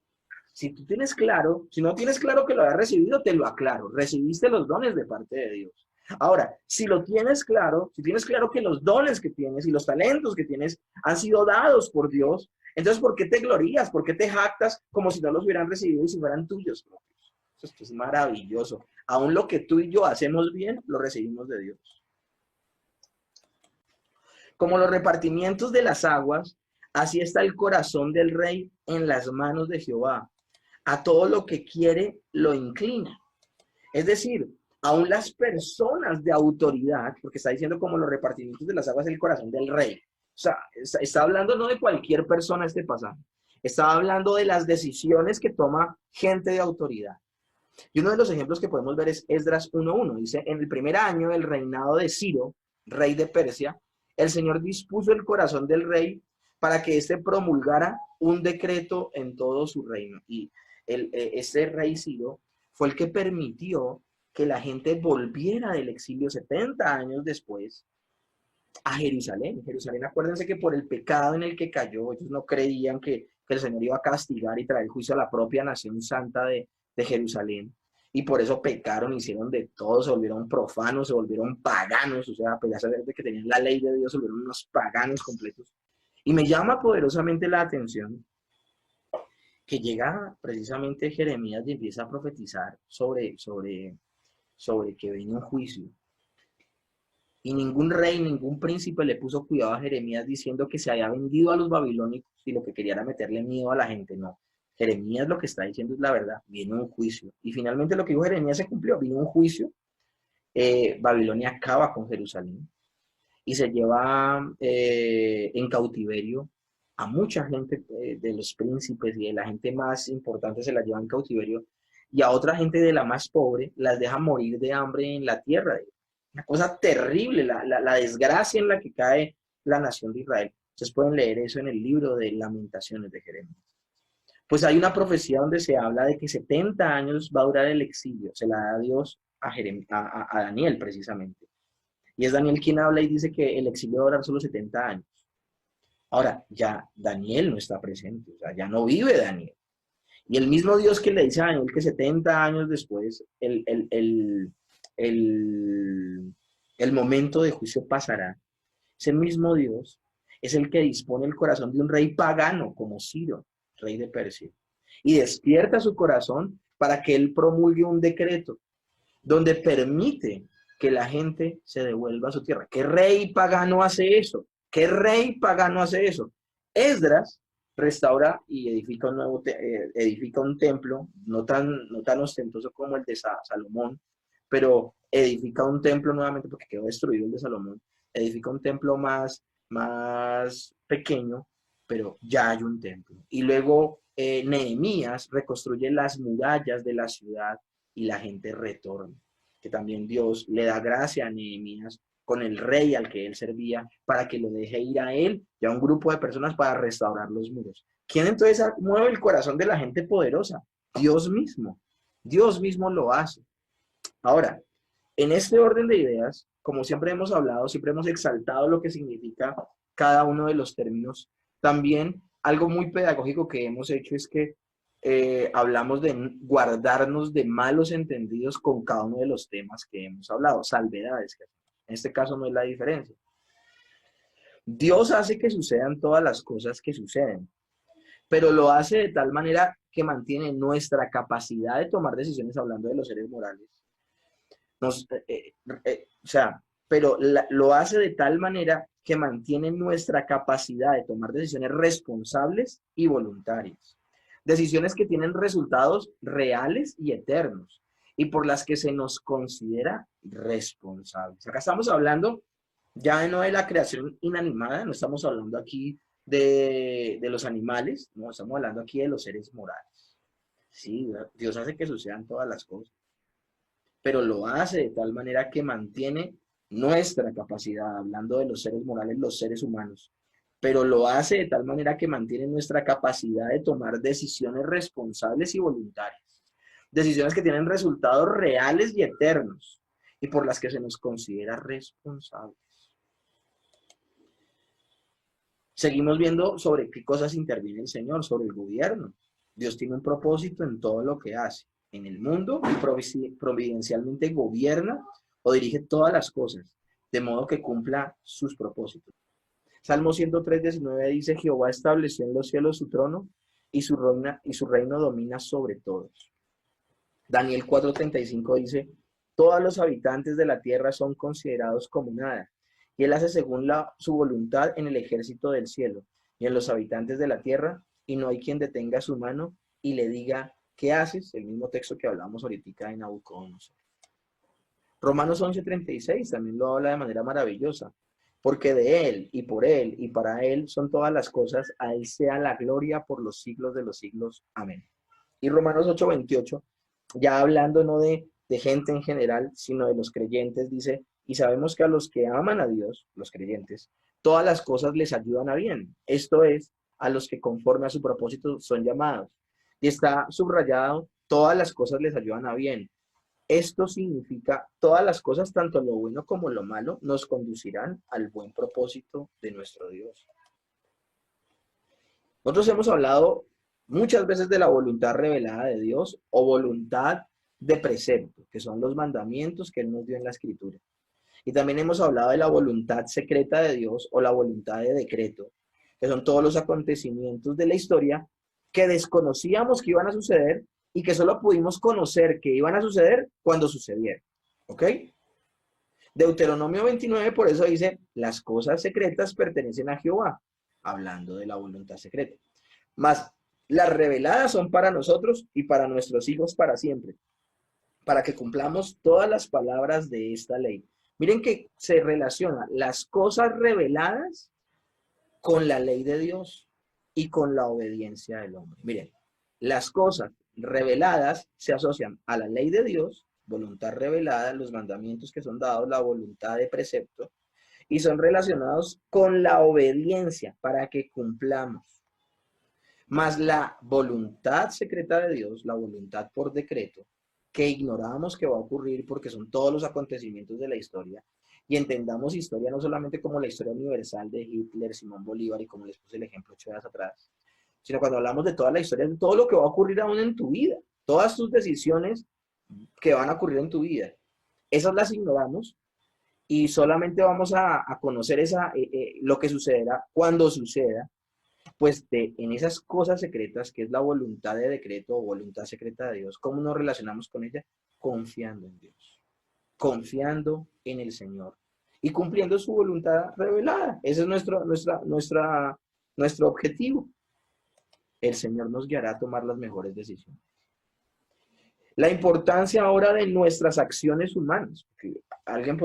si tú tienes claro, si no tienes claro que lo has recibido, te lo aclaro, recibiste los dones de parte de Dios. Ahora, si lo tienes claro, si tienes claro que los dones que tienes y los talentos que tienes han sido dados por Dios, entonces, ¿por qué te glorías? ¿Por qué te jactas como si no los hubieran recibido y si fueran tuyos propios? Esto es maravilloso. Aún lo que tú y yo hacemos bien, lo recibimos de Dios. Como los repartimientos de las aguas, así está el corazón del rey en las manos de Jehová. A todo lo que quiere lo inclina. Es decir, aún las personas de autoridad, porque está diciendo como los repartimientos de las aguas el corazón del rey. O sea, está hablando no de cualquier persona este pasaje. Está hablando de las decisiones que toma gente de autoridad. Y uno de los ejemplos que podemos ver es Esdras 1:1. Dice, en el primer año del reinado de Ciro, rey de Persia, el Señor dispuso el corazón del rey para que éste promulgara un decreto en todo su reino. Y este rey Ciro fue el que permitió que la gente volviera del exilio 70 años después a Jerusalén. Jerusalén, acuérdense que por el pecado en el que cayó, ellos no creían que el Señor iba a castigar y traer juicio a la propia nación santa de Jerusalén. Y por eso pecaron, hicieron de todo, se volvieron profanos, se volvieron paganos, o sea, a pesar de que tenían la ley de Dios, se volvieron unos paganos completos. Y me llama poderosamente la atención que llega precisamente Jeremías y empieza a profetizar sobre que viene un juicio. Y ningún rey, ningún príncipe le puso cuidado a Jeremías diciendo que se había vendido a los babilónicos y lo que quería era meterle miedo a la gente. No, Jeremías lo que está diciendo es la verdad, viene un juicio. Y finalmente lo que dijo Jeremías se cumplió, vino un juicio. Babilonia acaba con Jerusalén y se lleva en cautiverio a mucha gente de los príncipes y de la gente más importante se la lleva en cautiverio y a otra gente de la más pobre las deja morir de hambre en la tierra. Una cosa terrible, la desgracia en la que cae la nación de Israel. Ustedes pueden leer eso en el libro de Lamentaciones de Jeremías. Pues hay una profecía donde se habla de que 70 años va a durar el exilio. Se la da Dios a Daniel precisamente. Y es Daniel quien habla y dice que el exilio va a durar solo 70 años. Ahora, ya Daniel no está presente, o sea, ya no vive Daniel. Y el mismo Dios que le dice a Daniel que 70 años después el momento de juicio pasará, ese mismo Dios es el que dispone el corazón de un rey pagano como Ciro, rey de Persia, y despierta su corazón para que él promulgue un decreto donde permite que la gente se devuelva a su tierra. ¿Qué rey pagano hace eso? ¿Qué rey pagano hace eso? Esdras restaura y edifica un edifica un templo, no tan ostentoso como el de Salomón, pero edifica un templo nuevamente porque quedó destruido el de Salomón, edifica un templo más pequeño, pero ya hay un templo. Y luego Nehemías reconstruye las murallas de la ciudad y la gente retorna, que también Dios le da gracia a Nehemías con el rey al que él servía, para que lo deje ir a él y a un grupo de personas para restaurar los muros. ¿Quién entonces mueve el corazón de la gente poderosa? Dios mismo. Dios mismo lo hace. Ahora, en este orden de ideas, como siempre hemos hablado, siempre hemos exaltado lo que significa cada uno de los términos. También algo muy pedagógico que hemos hecho es que hablamos de guardarnos de malos entendidos con cada uno de los temas que hemos hablado, salvedades. En este caso no es la diferencia. Dios hace que sucedan todas las cosas que suceden, pero lo hace de tal manera que mantiene nuestra capacidad de tomar decisiones, hablando de los seres morales. O sea, pero lo hace de tal manera que mantiene nuestra capacidad de tomar decisiones responsables y voluntarias. Decisiones que tienen resultados reales y eternos y por las que se nos considera responsables. Acá estamos hablando ya no de la creación inanimada, no estamos hablando aquí de los animales, no, estamos hablando aquí de los seres morales. Sí, Dios hace que sucedan todas las cosas, pero lo hace de tal manera que mantiene nuestra capacidad, hablando de los seres morales, los seres humanos, pero lo hace de tal manera que mantiene nuestra capacidad de tomar decisiones responsables y voluntarias, decisiones que tienen resultados reales y eternos y por las que se nos considera responsables. Seguimos viendo sobre qué cosas interviene el Señor, sobre el gobierno. Dios tiene un propósito en todo lo que hace en el mundo y providencialmente gobierna o dirige todas las cosas, de modo que cumpla sus propósitos. Salmo 103:19 dice: Jehová estableció en los cielos su trono y su reino domina sobre todos. Daniel 4:35 dice: todos los habitantes de la tierra son considerados como nada, y él hace según su voluntad en el ejército del cielo y en los habitantes de la tierra, y no hay quien detenga su mano y le diga: ¿qué haces? El mismo texto que hablamos ahorita en Nabucodonosor. Romanos 11:36 también lo habla de manera maravillosa. Porque de él, y por él, y para él son todas las cosas, a él sea la gloria por los siglos de los siglos. Amén. Y Romanos 8:28, ya hablando no de gente en general, sino de los creyentes, dice: y sabemos que a los que aman a Dios, los creyentes, todas las cosas les ayudan a bien. Esto es, a los que conforme a su propósito son llamados. Y está subrayado: todas las cosas les ayudan a bien. Esto significa todas las cosas, tanto lo bueno como lo malo, nos conducirán al buen propósito de nuestro Dios. Nosotros hemos hablado muchas veces de la voluntad revelada de Dios o voluntad de precepto, que son los mandamientos que Él nos dio en la Escritura. Y también hemos hablado de la voluntad secreta de Dios o la voluntad de decreto, que son todos los acontecimientos de la historia que desconocíamos que iban a suceder y que solo pudimos conocer que iban a suceder cuando sucedieron. ¿Ok? Deuteronomio 29 por eso dice: las cosas secretas pertenecen a Jehová, hablando de la voluntad secreta. Mas las reveladas son para nosotros y para nuestros hijos para siempre, para que cumplamos todas las palabras de esta ley. Miren que se relaciona las cosas reveladas con la ley de Dios y con la obediencia del hombre. Miren, las cosas reveladas se asocian a la ley de Dios, voluntad revelada, los mandamientos que son dados, la voluntad de precepto, y son relacionados con la obediencia para que cumplamos. Más la voluntad secreta de Dios, la voluntad por decreto, que ignoramos que va a ocurrir porque son todos los acontecimientos de la historia, y entendamos historia no solamente como la historia universal de Hitler, Simón Bolívar y como les puse el ejemplo 8 días atrás, sino cuando hablamos de toda la historia, de todo lo que va a ocurrir aún en tu vida, todas tus decisiones que van a ocurrir en tu vida, esas las ignoramos y solamente vamos a conocer lo que sucederá cuando suceda, pues en esas cosas secretas, que es la voluntad de decreto o voluntad secreta de Dios. ¿Cómo nos relacionamos con ella? Confiando en Dios, confiando en el Señor y cumpliendo su voluntad revelada. Ese es nuestro objetivo. el Señor nos guiará a tomar las mejores decisiones. La importancia ahora de nuestras acciones humanas. Alguien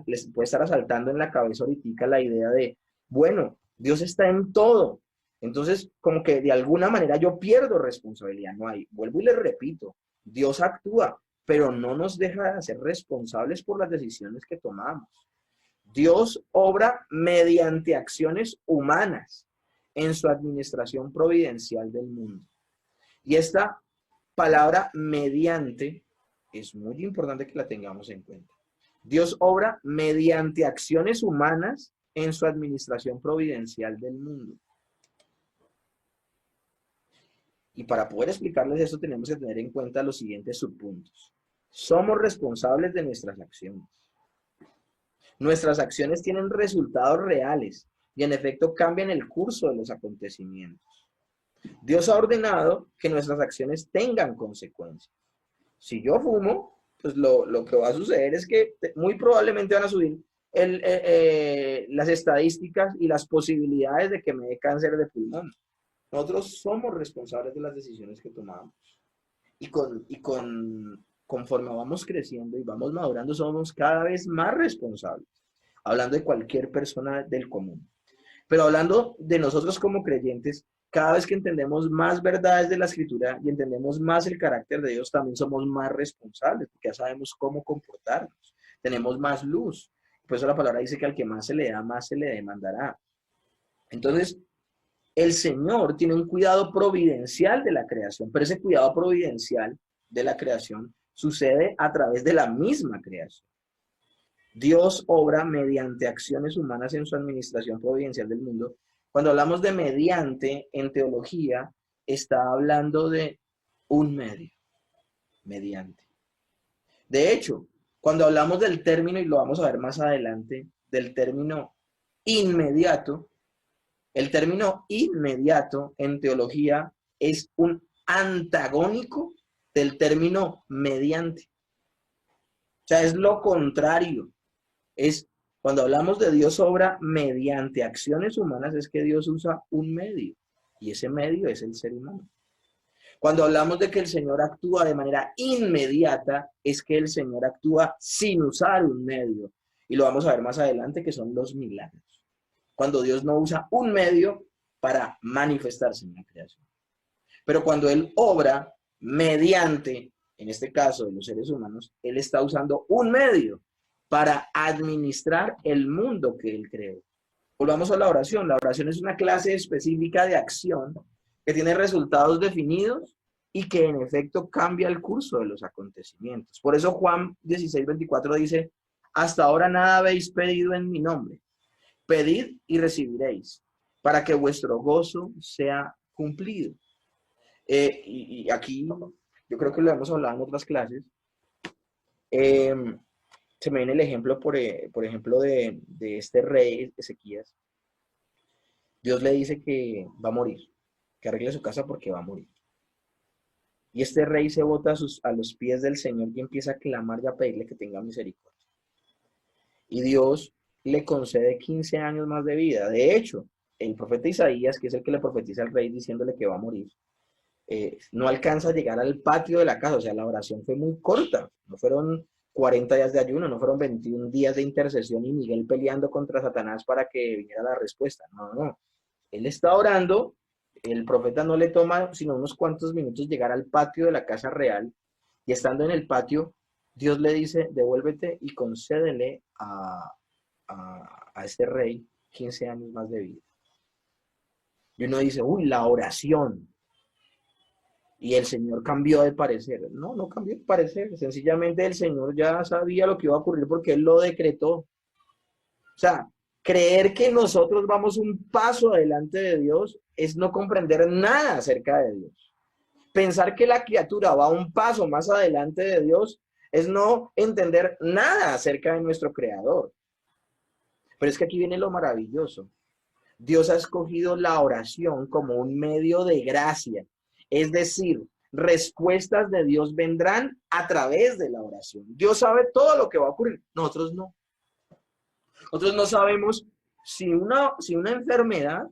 les puede estar asaltando en la cabeza ahorita la idea de, bueno, Dios está en todo. Entonces, como que de alguna manera yo pierdo responsabilidad. No hay, vuelvo y les repito, Dios actúa, pero no nos deja de ser responsables por las decisiones que tomamos. Dios obra mediante acciones humanas en su administración providencial del mundo. Y esta palabra mediante es muy importante que la tengamos en cuenta. Dios obra mediante acciones humanas en su administración providencial del mundo. Y para poder explicarles eso tenemos que tener en cuenta los siguientes subpuntos. Somos responsables de nuestras acciones. Nuestras acciones tienen resultados reales y en efecto cambian el curso de los acontecimientos. Dios ha ordenado que nuestras acciones tengan consecuencias. Si yo fumo, pues lo que va a suceder es que muy probablemente van a subir las estadísticas y las posibilidades de que me dé cáncer de pulmón. Nosotros somos responsables de las decisiones que tomamos. Conforme vamos creciendo y vamos madurando, somos cada vez más responsables. Hablando de cualquier persona del común. Pero hablando de nosotros como creyentes, cada vez que entendemos más verdades de la Escritura y entendemos más el carácter de Dios, también somos más responsables, porque ya sabemos cómo comportarnos. Tenemos más luz. Por eso la palabra dice que al que más se le da, más se le demandará. Entonces, el Señor tiene un cuidado providencial de la creación, pero ese cuidado providencial de la creación sucede a través de la misma creación. Dios obra mediante acciones humanas en su administración providencial del mundo. Cuando hablamos de mediante en teología, está hablando de un medio, mediante. De hecho, cuando hablamos del término, y lo vamos a ver más adelante, del término inmediato, el término inmediato en teología es un antagónico del término mediante. O sea, es lo contrario. Es cuando hablamos de Dios obra mediante acciones humanas, es que Dios usa un medio, y ese medio es el ser humano. Cuando hablamos de que el Señor actúa de manera inmediata, es que el Señor actúa sin usar un medio, y lo vamos a ver más adelante, que son los milagros. Cuando Dios no usa un medio para manifestarse en la creación. Pero cuando Él obra mediante, en este caso de los seres humanos, Él está usando un medio para administrar el mundo que Él creó. Volvamos a la oración. La oración es una clase específica de acción que tiene resultados definidos y que en efecto cambia el curso de los acontecimientos. Por eso Juan 16:24 dice, hasta ahora nada habéis pedido en mi nombre. Pedid y recibiréis, para que vuestro gozo sea cumplido. Y aquí, yo creo que lo hemos hablado en otras clases, se me viene el ejemplo, por ejemplo, de este rey Ezequías. Dios le dice que va a morir, que arregle su casa porque va a morir. Y este rey se bota a los pies del Señor y empieza a clamar y a pedirle que tenga misericordia. Y Dios le concede 15 años más de vida. De hecho, el profeta Isaías, que es el que le profetiza al rey diciéndole que va a morir, no alcanza a llegar al patio de la casa. O sea, la oración fue muy corta. No fueron 40 días de ayuno, no fueron 21 días de intercesión y Miguel peleando contra Satanás para que viniera la respuesta. No, no. Él está orando, el profeta no le toma sino unos cuantos minutos llegar al patio de la casa real, y estando en el patio, Dios le dice, devuélvete y concédele a este rey 15 años más de vida. Y uno dice, uy, la oración. Y el Señor cambió de parecer. No, no cambió de parecer. Sencillamente el Señor ya sabía lo que iba a ocurrir porque Él lo decretó. O sea, creer que nosotros vamos un paso adelante de Dios es no comprender nada acerca de Dios. Pensar que la criatura va un paso más adelante de Dios es no entender nada acerca de nuestro Creador. Pero es que aquí viene lo maravilloso. Dios ha escogido la oración como un medio de gracia. Es decir, respuestas de Dios vendrán a través de la oración. Dios sabe todo lo que va a ocurrir. Nosotros no. Nosotros no sabemos si una enfermedad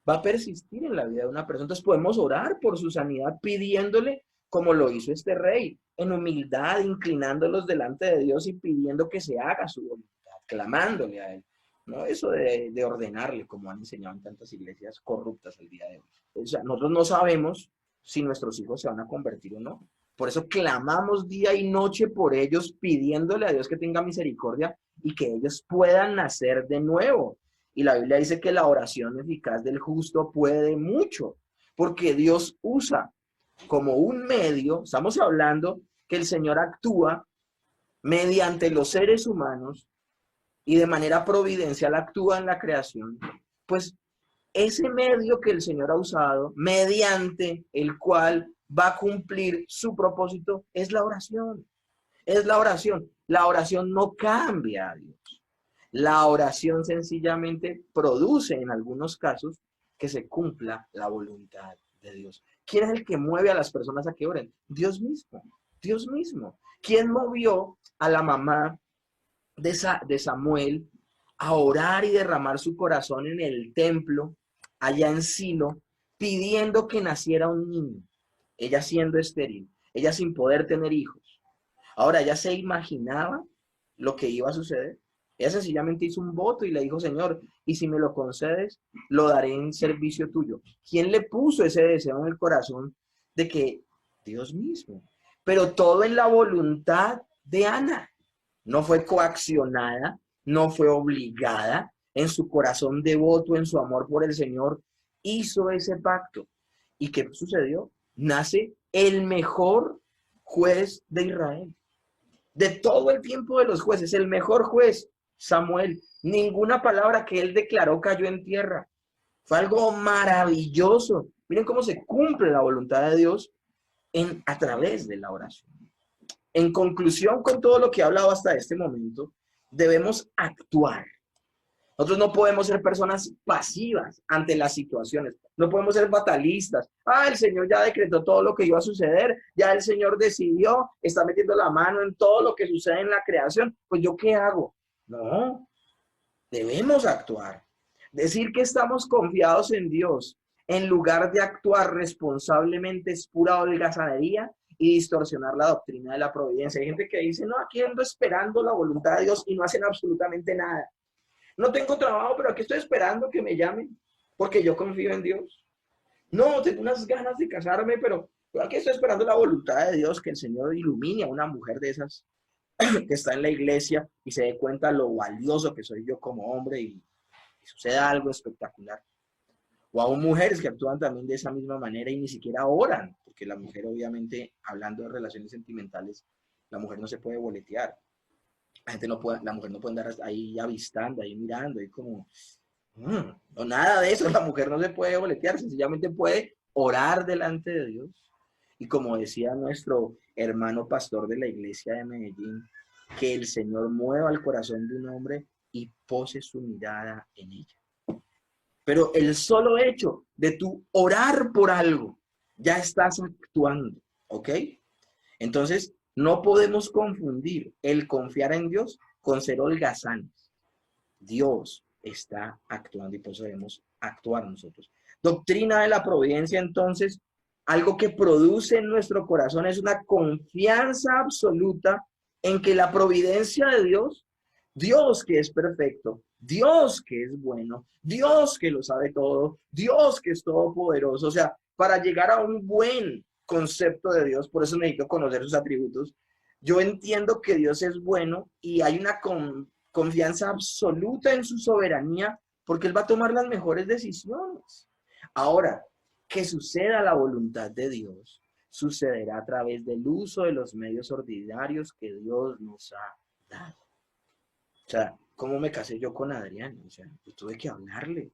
va a persistir en la vida de una persona. Entonces podemos orar por su sanidad pidiéndole, como lo hizo este rey, en humildad, inclinándolos delante de Dios y pidiendo que se haga su voluntad, clamándole a Él. No eso de ordenarle, como han enseñado en tantas iglesias corruptas el día de hoy. O sea, nosotros no sabemos si nuestros hijos se van a convertir o no. Por eso clamamos día y noche por ellos, pidiéndole a Dios que tenga misericordia y que ellos puedan nacer de nuevo. Y la Biblia dice que la oración eficaz del justo puede mucho, porque Dios usa como un medio, estamos hablando que el Señor actúa mediante los seres humanos y de manera providencial actúa en la creación, pues ese medio que el Señor ha usado, mediante el cual va a cumplir su propósito, es la oración. Es la oración. La oración no cambia a Dios. La oración sencillamente produce en algunos casos que se cumpla la voluntad de Dios. ¿Quién es el que mueve a las personas a que oren? Dios mismo. Dios mismo. ¿Quién movió a la mamá de Samuel a orar y derramar su corazón en el templo, allá en Silo, pidiendo que naciera un niño? Ella siendo estéril, ella sin poder tener hijos. Ahora, ella se imaginaba lo que iba a suceder. Ella sencillamente hizo un voto y le dijo, Señor, y si me lo concedes, lo daré en servicio tuyo. ¿Quién le puso ese deseo en el corazón de que Dios mismo? Pero todo en la voluntad de Ana. No fue coaccionada, no fue obligada. En su corazón devoto, en su amor por el Señor, hizo ese pacto. ¿Y qué sucedió? Nace el mejor juez de Israel. De todo el tiempo de los jueces, el mejor juez, Samuel. Ninguna palabra que él declaró cayó en tierra. Fue algo maravilloso. Miren cómo se cumple la voluntad de Dios a través de la oración. En conclusión, con todo lo que he hablado hasta este momento, debemos actuar. Nosotros no podemos ser personas pasivas ante las situaciones. No podemos ser fatalistas. El Señor ya decretó todo lo que iba a suceder. Ya el Señor decidió, está metiendo la mano en todo lo que sucede en la creación. Pues ¿yo qué hago? No, debemos actuar. Decir que estamos confiados en Dios en lugar de actuar responsablemente es pura holgazanería y distorsionar la doctrina de la providencia. Hay gente que dice, no, aquí ando esperando la voluntad de Dios y no hacen absolutamente nada. No tengo trabajo, pero aquí estoy esperando que me llamen porque yo confío en Dios. No, tengo unas ganas de casarme, pero aquí estoy esperando la voluntad de Dios, que el Señor ilumine a una mujer de esas que está en la iglesia y se dé cuenta lo valioso que soy yo como hombre y suceda algo espectacular. O aún mujeres que actúan también de esa misma manera y ni siquiera oran, porque la mujer obviamente, hablando de relaciones sentimentales, la mujer no se puede boletear. La mujer no puede andar ahí avistando, ahí mirando, ahí como, no, nada de eso, la mujer no se puede boletear, sencillamente puede orar delante de Dios. Y como decía nuestro hermano pastor de la iglesia de Medellín, que el Señor mueva el corazón de un hombre y pose su mirada en ella. Pero el solo hecho de tú orar por algo, ya estás actuando, ¿ok? Entonces, no podemos confundir el confiar en Dios con ser holgazanes. Dios está actuando y por eso debemos actuar nosotros. Doctrina de la providencia, entonces, algo que produce en nuestro corazón es una confianza absoluta en que la providencia de Dios, Dios que es perfecto, Dios que es bueno, Dios que lo sabe todo, Dios que es todopoderoso, o sea, para llegar a un buen concepto de Dios, por eso necesito conocer sus atributos, yo entiendo que Dios es bueno y hay una confianza absoluta en su soberanía porque Él va a tomar las mejores decisiones. Ahora, que suceda la voluntad de Dios, sucederá a través del uso de los medios ordinarios que Dios nos ha dado. O sea, ¿cómo me casé yo con Adrián? O sea, yo tuve que hablarle,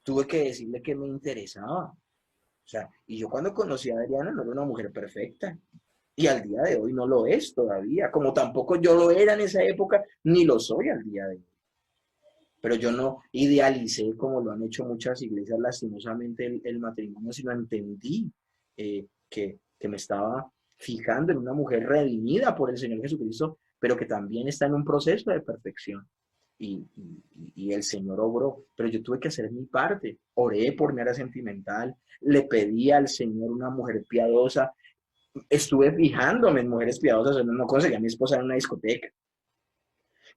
tuve que decirle que me interesaba. O sea, y yo cuando conocí a Adriana no era una mujer perfecta. Y al día de hoy no lo es todavía, como tampoco yo lo era en esa época, ni lo soy al día de hoy. Pero yo no idealicé, como lo han hecho muchas iglesias, lastimosamente, el matrimonio, sino entendí que me estaba fijando en una mujer redimida por el Señor Jesucristo, pero que también está en un proceso de perfección. y el Señor obró, pero yo tuve que hacer mi parte. Oré por mi área sentimental, le pedí al Señor una mujer piadosa, estuve fijándome en mujeres piadosas, no conseguí a mi esposa en una discoteca.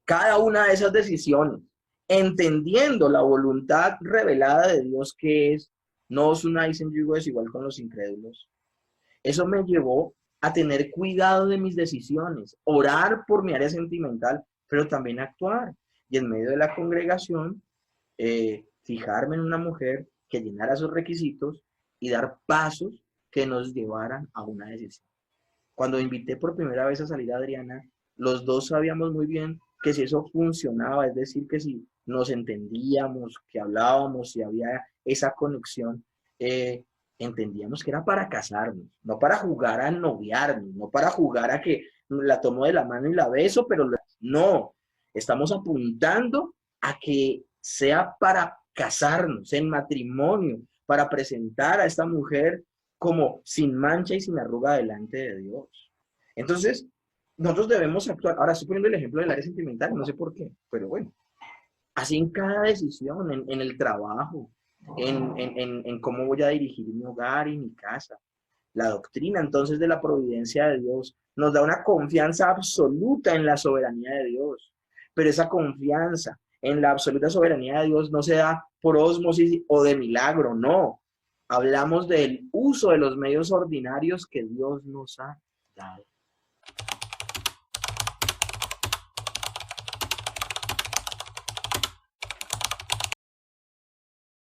Cada una de esas decisiones, entendiendo la voluntad revelada de Dios que es, no os unáis en yugo desigual con los incrédulos. Eso me llevó a tener cuidado de mis decisiones, orar por mi área sentimental, pero también actuar. Y en medio de la congregación, fijarme en una mujer que llenara esos requisitos y dar pasos que nos llevaran a una decisión. Cuando invité por primera vez a salir a Adriana, los dos sabíamos muy bien que si eso funcionaba, es decir, que si nos entendíamos, que hablábamos, si había esa conexión, eh, entendíamos que era para casarnos, no para jugar a noviarnos, no para jugar a que la tomo de la mano y la beso, pero no, estamos apuntando a que sea para casarnos en matrimonio, para presentar a esta mujer como sin mancha y sin arruga delante de Dios. Entonces, nosotros debemos actuar. Ahora estoy poniendo el ejemplo del área sentimental, no sé por qué, pero bueno, así en cada decisión, en el trabajo, en cómo voy a dirigir mi hogar y mi casa. La doctrina entonces de la providencia de Dios nos da una confianza absoluta en la soberanía de Dios, pero esa confianza en la absoluta soberanía de Dios no se da por ósmosis o de milagro, no. Hablamos del uso de los medios ordinarios que Dios nos ha dado.